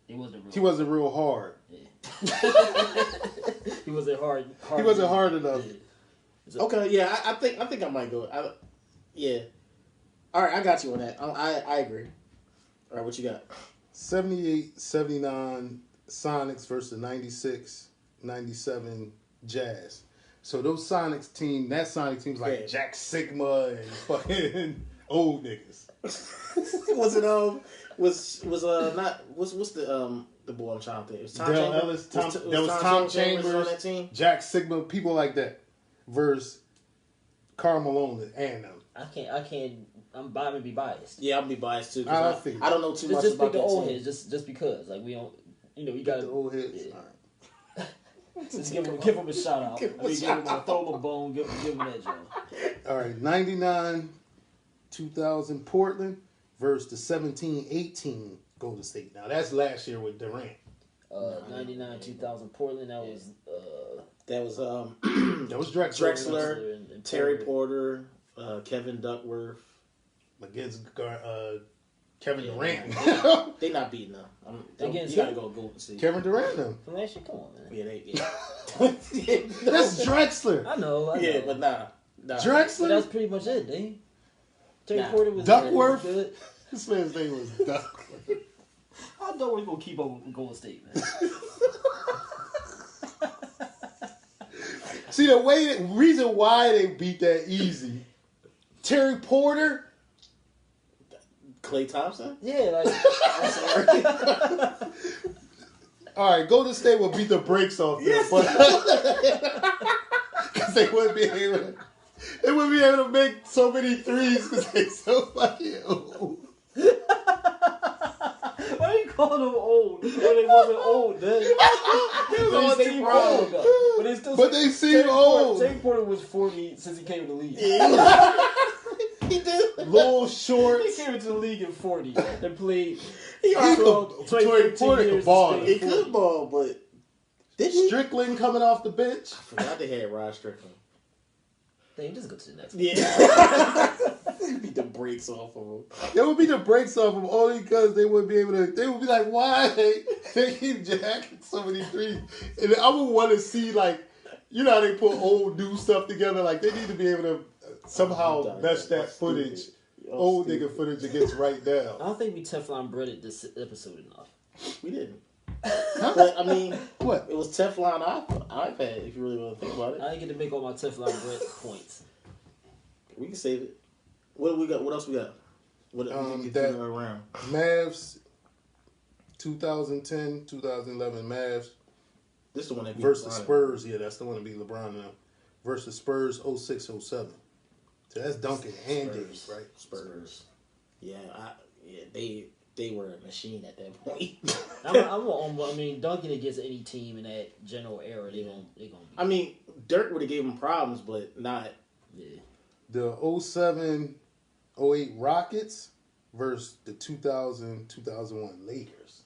He wasn't real hard. Yeah. He wasn't hard. He wasn't hard enough. Yeah. Okay, yeah, I think I might go. Yeah. All right, I got you on that. I agree. All right, what you got? 78-79 Sonics versus 96-97 Jazz. So those Sonics team, that Sonic team was like Jack Sigma and fucking old niggas. Was it what's the boy I'm trying to think? It was Tom Dale Chambers? Ellis, Tom Chambers on that team. Jack Sigma, people like that versus Karl Malone and them. I can't. I'm bound to be biased. Yeah, I'm be biased too. I don't know too much just about pick the that old team. heads, just because. Like we don't, you got the old heads. Yeah. All right. Just give him a shout out. Throw him a bone. Give him that job. All right, 99-2000 Portland versus the 17-18 Golden State. Now that's last year with Durant. 99-2000 Portland. That was that was Drexler, and Terry Porter, Kevin Duckworth against Kevin Durant. They not beating them. Against You gotta who? go Golden State. Kevin Durant them. From last year, come on, man. Yeah. That's Drexler. I know. Yeah, but nah. But Drexler? that's pretty much it, Dave. Terry Nah. Porter was Duckworth? good. This man's name was Duckworth. I know we're gonna keep up with Golden State, man. See, reason why they beat that easy. Terry Porter. Klay Thompson? Yeah, like I'm sorry. All right, Golden State will beat the brakes off them, but because they wouldn't be able to make so many threes because they so fucking old. why are you calling them old? When they wasn't old then. But they seem old. But they seem old. Terry Porter was 40 since he came to the league. He did. Little He shorts. came into the league at 40 and played Terry 12, 20, Porter 15 could years. ball. He could ball, but did he? Strickland coming off the bench. I forgot they had Rod Strickland. Damn, just go to the next one. Yeah. Beat the brakes off of him. They would beat the brakes off them only because they wouldn't be able to. They would be like, why they keep jacking so many threes? And I would want to see, like, you know how they put old new stuff together. Like, they need to be able to somehow mesh that footage, old nigga footage, against right I now. don't think we Teflon breaded this episode enough. We didn't. But I mean, What? it was Teflon iPad. If you really want to think about it, I didn't get to make all my Teflon bread points. we can save it. What do we got? What else we got? What we can get that- through around? Mavs, 2010, 2011 Mavs This is the one that beat versus LeBron. Spurs. Yeah, that's the one to beat LeBron now. Versus Spurs 06, 07. So that's Duncan and Davis, right? Spurs. Yeah, they were a machine at that point. I mean, dunking against any team in that general era, they gonna be. I mean, Dirk would have gave him problems, but not. Yeah. The 07, 08 Rockets versus the 2000, 2001 Lakers.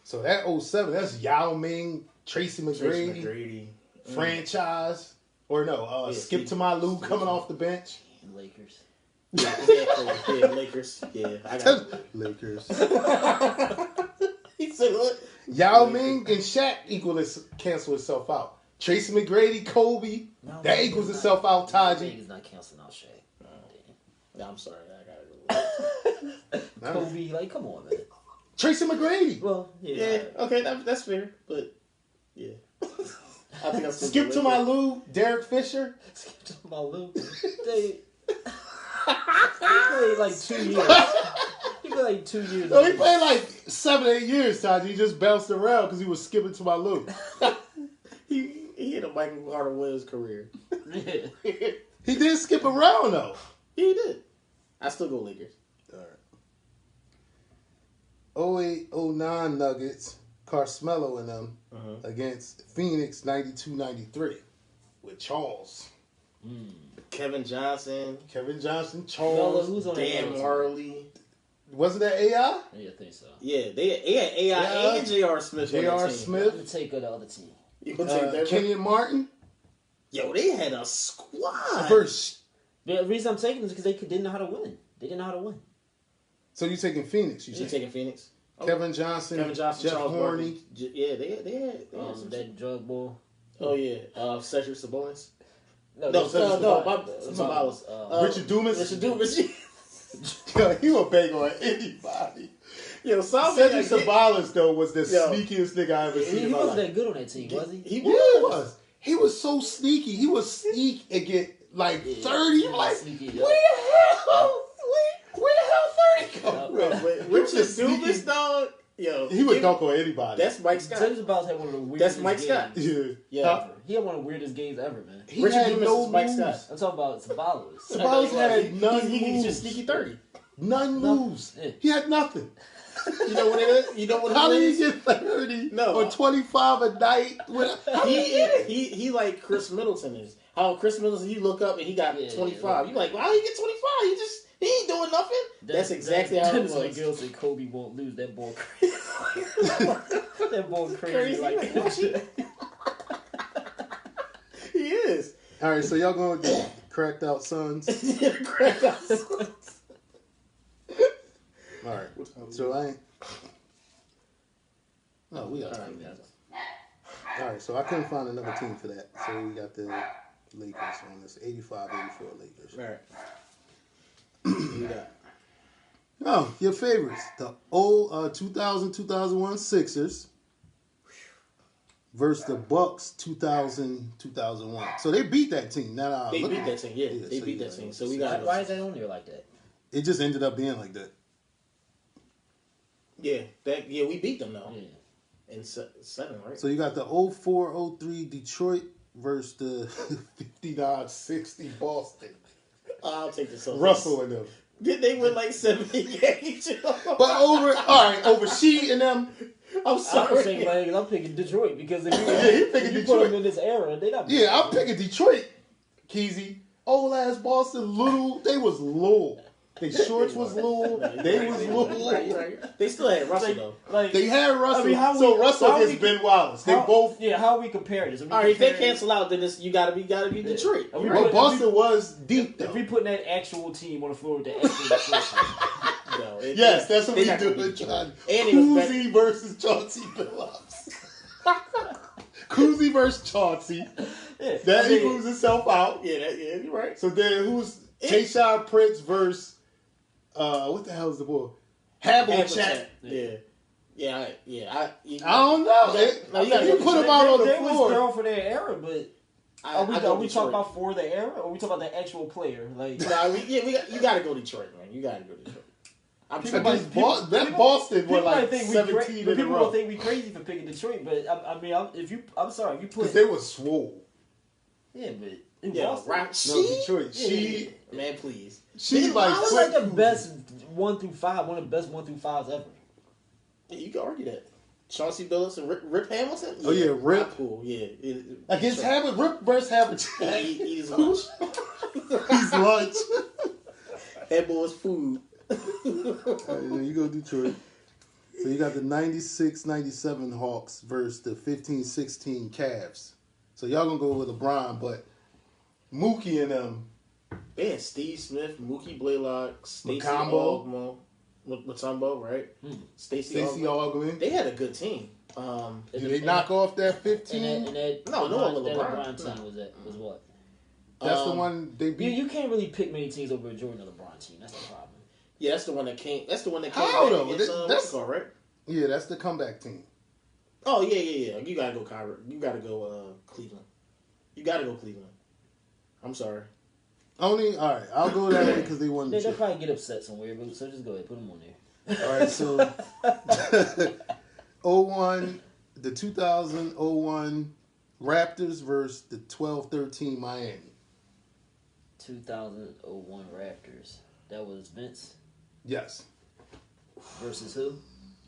So that 07, that's Yao Ming, Tracy McGrady. Franchise. Or no, Skip to my Lou coming off the bench. And Lakers. Yeah, Lakers. Yeah, I got it. Lakers. He said what? Yao Ming and Shaq cancel itself out. Tracy McGrady, Kobe, No, that equals itself out, Taji. Niggas not canceling out Shaq. No, I'm sorry, I gotta go. Kobe, like, come on, man. Tracy McGrady. Well, Yeah, okay, that's fair, but yeah. I think I Skip to my Lou, Derek Fisher. Skip to my Lou. He played like 2 years. He played like 2 years. No, he played like 7, 8 years, Taji. He just bounced around because he was skipping to my Lou. He had a Michael Carter Williams career. Yeah. He did skip around though. He did. I still go Lakers. All right. 08, 09 Nuggets, Carmelo and them against Phoenix 92-93 with Charles. Kevin Johnson, Kevin Johnson, Bella, Charles. who's on that Dan team? Marley. Wasn't that AI? Yeah, I think so. Yeah, they had AI and J.R. Smith. on J.R. that team. Smith. I'm gonna take the other team. You gonna take that? Kenyon Martin. Yo, they had a squad. First. The reason I'm taking this is because they didn't know how to win. They didn't know how to win. So you taking Phoenix? You You said taking Phoenix? Kevin Johnson, Jeff Charles Horny. Barkley. Yeah, they had some shit. That drug bull. Oh yeah, Cedric Sabonis. No, Sabonis. Richard Dumas. Richard Dumas. Yo, he will bang on anybody. Yo, Cedric Sabonis though was the Yo. sneakiest nigga I ever seen He in my wasn't life. that good on that team, was he? He Yeah, he was. He was so sneaky. He was sneak and get like 30. he was Like, sneaky, where yeah. the hell? Where the hell 30 come from? But He was Richard just sneaky. Dumas, dog. Yo, He would dunk on anybody. That's Mike Scott. James Bowles had one of the weirdest That's Mike games Scott. yeah. Yeah. Huh? He had one of the weirdest games ever, man. He Richard had Dumas no is Mike moves. Scott. I'm talking about Sabalos. Sabonis had none He moves. just sneaky 30. None moves. Yeah. He had nothing. You know what it is? You know what How it did is? he get 30 No. or 25 a night? How did he get it? He like Chris Middleton is. How Chris Middleton, you look up and he got Yeah, 25. yeah. You like, well, how he get 25? He ain't doing nothing. That's exactly how it Dennis was. McGill said Kobe won't lose. That ball crazy. That ball crazy. Crazy Like, like He is. All right, so y'all going to get cracked out sons. Crack out. All All right. So I ain't. No, we got 2 minutes. All right. So I couldn't find another team for that. So we got the Lakers on this 85-84 Lakers. All right. Who you got? Oh, your favorites. The old 2000-2001 Sixers versus the Bucks 2000-2001. So they beat that team. Now, They beat that team. Yeah, they so beat you that got team. it. So we got. Why is that on there like that? It just ended up being like that. Yeah, we beat them though. Yeah. In 7, right? So you got the 04-03 Detroit versus the 59-60 Boston. I'll take this over. Russell and them. Did they win like 70 games? But over She and them. I'm I'm sorry. saying, I'm picking Detroit because if you, he picking if you Detroit. put them in this era, they not. Yeah, I'm picking Detroit. Keezy. Old ass Boston, little. They was low. They shorts was low. They was low. Right. They still had Russell though. Like They had Russell. I mean, So Russell against Ben Wallace. They both. Yeah, how we compare this? All right, if they cancel out, then you gotta be Detroit. Are we Well, putting- Boston was deep though. If we putting that actual team on the floor with the actual Detroit team. No, Yes, that's what we not gonna do. beat Detroit. John. And it was Kuzi versus Chauncey Billups. Kuzi versus Chauncey. Yeah, That I mean, equals itself out. Yeah, you're right. So then who's Tayshaun Prince versus what the hell is the boy? Havlicek. Yeah. I don't know. You gotta You go put him Detroit. out on the they was floor. thrown for their era, but are we Detroit. talking about for the era, or are we talking about the actual player? Like, you gotta go Detroit, man. You gotta go Detroit. I'm People trying. might- That Boston were people might like think 17 in a people row. will think we crazy for picking Detroit, but if you put Because they were swole. yeah, but in Yeah, Boston, right. No, She, Detroit. man, please. She like I was flipped like the Kuzi. best 1 through 5, one of the best 1 through 5s ever. Yeah, you can argue that. Chauncey Billups and Rip Hamilton. Oh, yeah, Rip. not cool. Yeah, Against Rip versus Havlicek. Eat his lunch. He's lunch. That boy's food. You go Detroit. So you got the 96-97 Hawks versus the 15-16 Cavs. So y'all gonna go with LeBron, but Mookie and them. They had Steve Smith, Mookie Blaylock, Stacey Mutombo. Mutombo, right? Stacey Augmon. They had a good team. Did they knock off that 15? And that No, that LeBron. LeBron team was what? That's the one they beat. You can't really pick many teams over a Jordan or LeBron team. That's the problem. Yeah, that's the one that came. That's the one that came. How back though? against, That's- what's it called, right? Yeah, that's the comeback team. Oh yeah. You gotta go Kyrie. You gotta go Cleveland. You gotta go Cleveland. I'm sorry. All right, I'll go that way because they won the They'll chip. probably get upset somewhere, but so just go ahead, put them on there. All right, so 01, the 2001 Raptors versus the 12-13 Miami. 2001 Raptors. That was Vince Yes, versus who?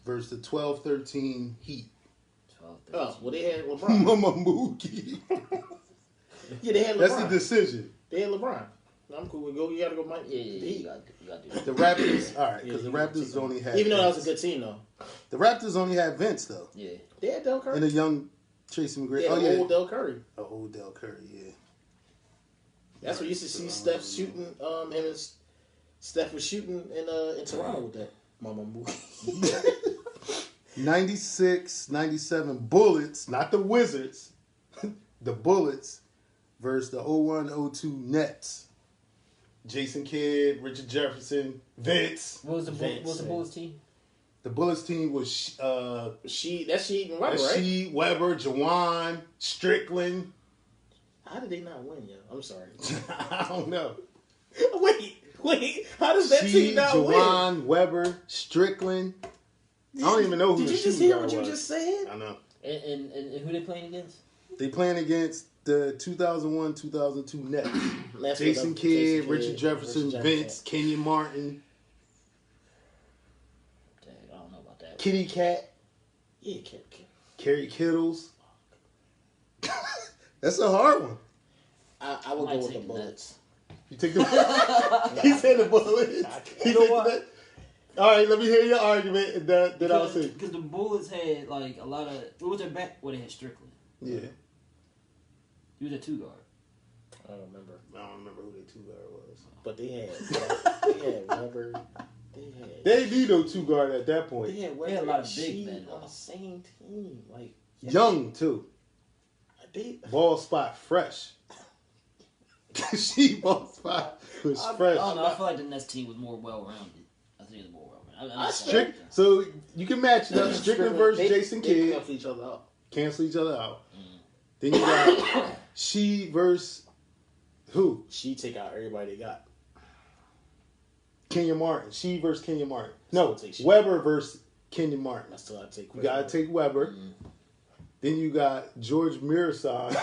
versus the 12-13 Heat. 12, Oh, well they had LeBron. Mama Mookie. Yeah, they had LeBron. That's the decision. They had LeBron. I'm cool with go. You gotta go, Mike. Yeah, you got to do that. The Raptors, all right, because Yeah, the Raptors only had Even though that was a Vince. good team, though. The Raptors only had Vince though, Yeah. They had Del Curry. and a young Tracy McGrady. They had Oh yeah, old Del Curry. old Del Curry. Yeah. That's what you used to see Steph shooting. Him and Steph was shooting in Toronto with that Mama Mookie. 96, 97 Bullets, not the Wizards, the Bullets versus the 01-02 Nets. Jason Kidd, Richard Jefferson, Vince. What was the Bulls team? The Bullets team was That's Sheet and Weber, right? Sheed, Weber, Jawan, Strickland. How did they not win, yo? I'm sorry. I don't know. Wait. How does that team Sheed, not win? Jawan, Weber, Strickland. I don't even know who Did the you just shooting hear guard what you was. just said? I know. And who they playing against? They playing against the 2001-2002 Nets. That's Jason what Kidd, Kidd, Richard Jefferson, Vince, Kenyon Martin, Dang, I don't know about that. Kitty Cat, Yeah, Kerry Kittles. That's a hard one. I would Might go with take the the Bullets. You take the. He said the Bullets. He You know said what? that. All right, let me hear your argument, and then I'll see. Because the Bullets had like a lot of. What was their back? What they had Strickland. Yeah, He was a 2-guard. I don't remember. I don't remember who the two guard was. But they had Weber. They need no two guard at that point. They had a lot of big Sheed men, on though. the same team. Like Young too. Ball spot fresh. She ball spot was fresh. I don't know. I feel like the Nets team was more well-rounded. I think it was more well-rounded. So you can match it up. Strickland versus Jason Kidd. Cancel each other out. Cancel each other out. Then you got She versus who? She take out everybody they got. Kenya Martin. She versus Kenya Martin. No, Still take She. Weber versus Kenya Martin. I still gotta take. You gotta take Weber. Then you got George Mirasan.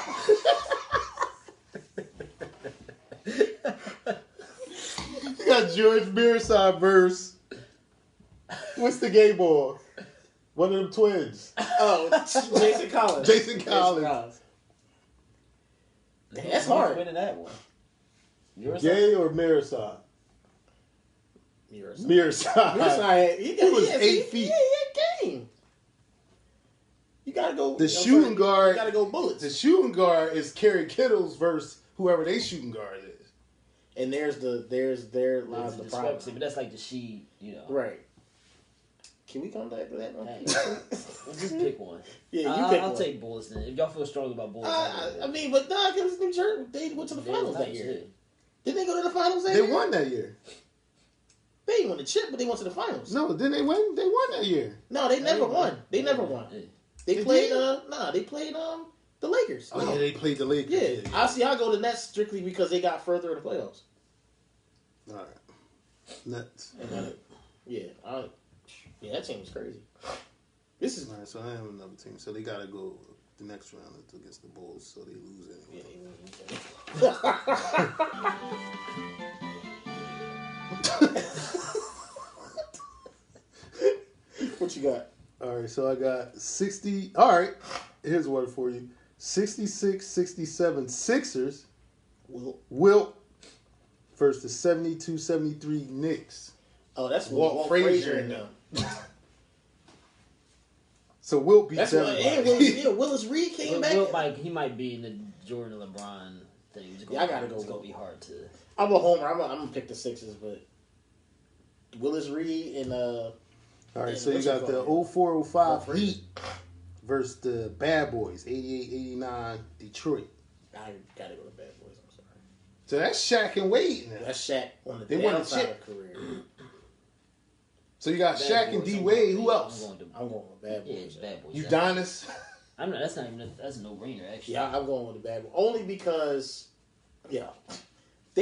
You got George Mirasan versus what's the gay ball? One of them twins. Oh, Jason Collins. Jason Collins. That's hard. Winning that one. Gay or Mirasan? Mirasan. He was 8 feet. Yeah, he had game. You gotta go. The shooting guard. You gotta go bullets. The shooting guard is Kerry Kittles versus whoever they shooting guard is. And there lies the problem. But that's like the She, Right. Can we come back to that one? Just pick one. Yeah, I'll take Bullets then. If y'all feel strong about Bullets. I mean, but nah, because New Jersey, they went to the finals that year. Didn't they go to the finals that year? They won that year. They didn't win the chip, but they went to the finals. No, didn't they win? They won that year. No, they never won. They never won. They played the Lakers. Oh, yeah, they played the Lakers. Yeah. I see. I go to Nets strictly because they got further in the playoffs. All right. Nets. Yeah, that team was crazy. This is all right. So I have another team. So they gotta go the next round against the Bulls. So they lose anyway. What you got? All right. So I got 60. All right. Here's one for you. 66-67 Sixers. Wilt versus the 72-73 Knicks. Oh, that's Walt Frazier in and them. So Wilt beats That's everybody. why Willis Reed came back. He might be in the Jordan LeBron thing. I gotta go. It's gonna be hard to. I'm a homer. I'm gonna pick the Sixers, but Willis Reed and All right, so you got the 04-05 Heat versus the Bad Boys, 88-89 Detroit. I gotta go to Bad Boys. I'm sorry. So that's Shaq and Wade now. That's Shaq on the They won the downside chip. of career. So you got Shaq and D Wade. Who else? I'm going with Bad Boys. Yeah, Bad Boys. Udonis. I'm not. That's a no-brainer actually. Yeah, I'm going with the Bad Boys only because, they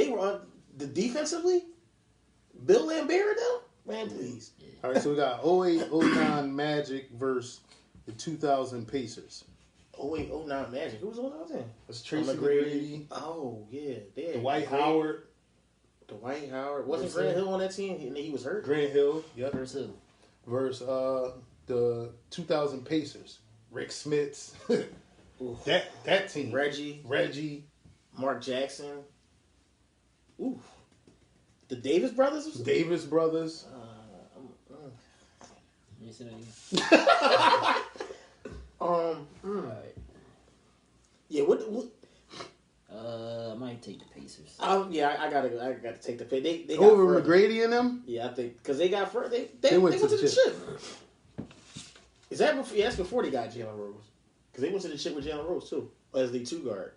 were on the defensively. Bill Lambert though, man, please. Yeah. All right, so we got 08-09 Magic versus the 2000 Pacers. 08-09 Magic. Who was on that team? That's Tracy McGrady. McGrady. Oh yeah, Dwight Howard. Dwight Howard. Wasn't Grant Hill on that team? He was hurt. Grant Hill. Yep. Versus Versus the 2000 Pacers. Rick Smits. that team. Reggie. Mark Jackson. Ooh. The Davis brothers? Davis brothers. You see that again? Right. Yeah, what I might take the Pacers. I gotta take the pay. They got over further. McGrady and them? Yeah, I think because they got further. They went to the chip. Is that before? Yeah, that's before they got Jalen Rose. Because they went to the chip with Jalen Rose too, as the 2 guard.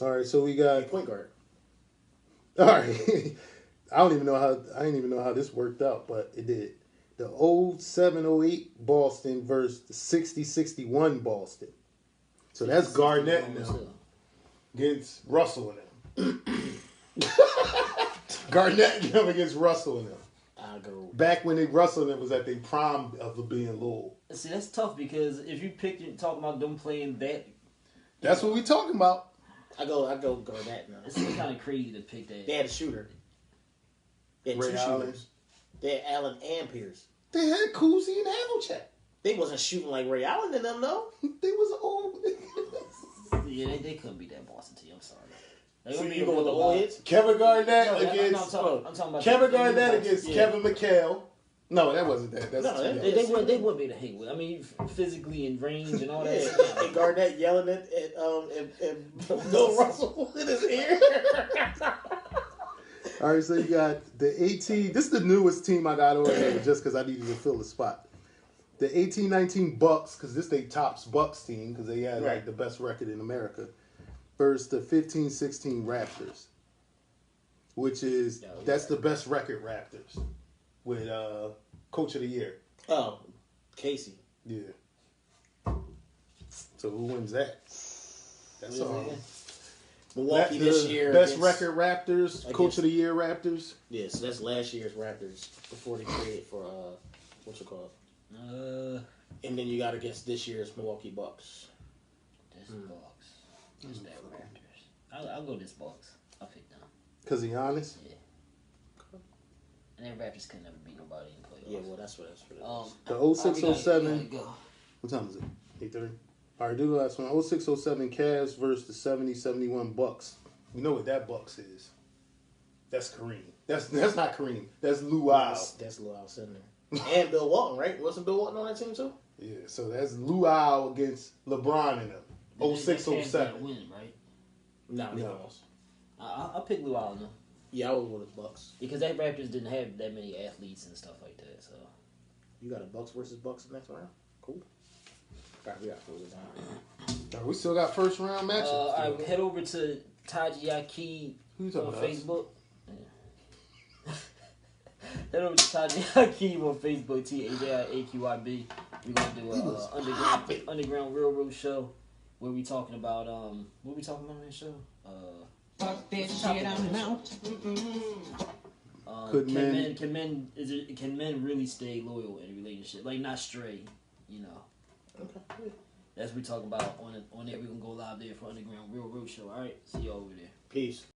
All right, so we got point guard. All right, I didn't even know how this worked out, but it did. The 07-08 Boston versus the 60-61 Boston. So that's Garnett and them against Russell and them. Garnett and them against Russell and them. I'll go. Back when Russell and them was at their prime of being low. See, that's tough because if you talking about them playing that, that's what we talking about. I go Garnett now. It's kind of crazy to pick that. They had a shooter. They had Ray 2 Allen. shooters. They had Allen and Pierce. They had Cousy and Havlicek. They wasn't shooting like Ray Allen and them, though. They was old. Yeah, they couldn't beat that Boston team. I'm sorry. So you go with the old hits? Kevin Garnett I'm against talking about Kevin Garnett against Kevin McHale. No, that wasn't that. That's They wouldn't be able to hang with. I mean, physically in range and all that. Yeah. And Garnett yelling at Bill Russell in his ear. All right, so you got the 18. This is the newest team I got over here just because I needed to fill the spot. The 18-19 Bucks, because this they tops Bucks team because they had like the best record in America, versus the 15-16 Raptors, which is that's the best record Raptors with Coach of the Year. Oh, Casey. Yeah. So who wins that? That's all. Milwaukee this year. Best record Raptors, Coach of the Year Raptors. Yeah, so that's last year's Raptors before they traded for what's it called? And then you got against this year's Milwaukee Bucks. This Bucks. This that Raptors. I'll go this Bucks. I'll pick them. Because of Giannis? Yeah. And then Raptors could never beat nobody in playoffs. Yeah, well, that's what it is. The 06-07. Go. What time is it? 8:30? All right, do the last one. 06-07 Cavs versus the 70-71 Bucks. You know what that Bucks is. That's Kareem. That's not Kareem. That's Luau. That's Luau sitting there. And Bill Walton, right? Wasn't Bill Walton on that team too? Yeah, so that's Luau against LeBron in them. 06-07. Win, right? No. I'll pick Luau now. Yeah, I would go with the Bucks. Because that Raptors didn't have that many athletes and stuff like that, so. You got a Bucks versus Bucks next round? Cool. All right, we got to close it down. We still got first round matchups. All right, head over to Taji Aki on Facebook. Yeah. Head over to Taji Akeem on Facebook, TAJIAQYB. We're gonna do a underground railroad show where we talking about what we talking about on that show? Fuck this shit, I'm out. Can men really stay loyal in a relationship? Like not stray, you know. Okay. That's what we talk about on it. We're gonna go live there for Underground Railroad Show. All right, see you over there. Peace.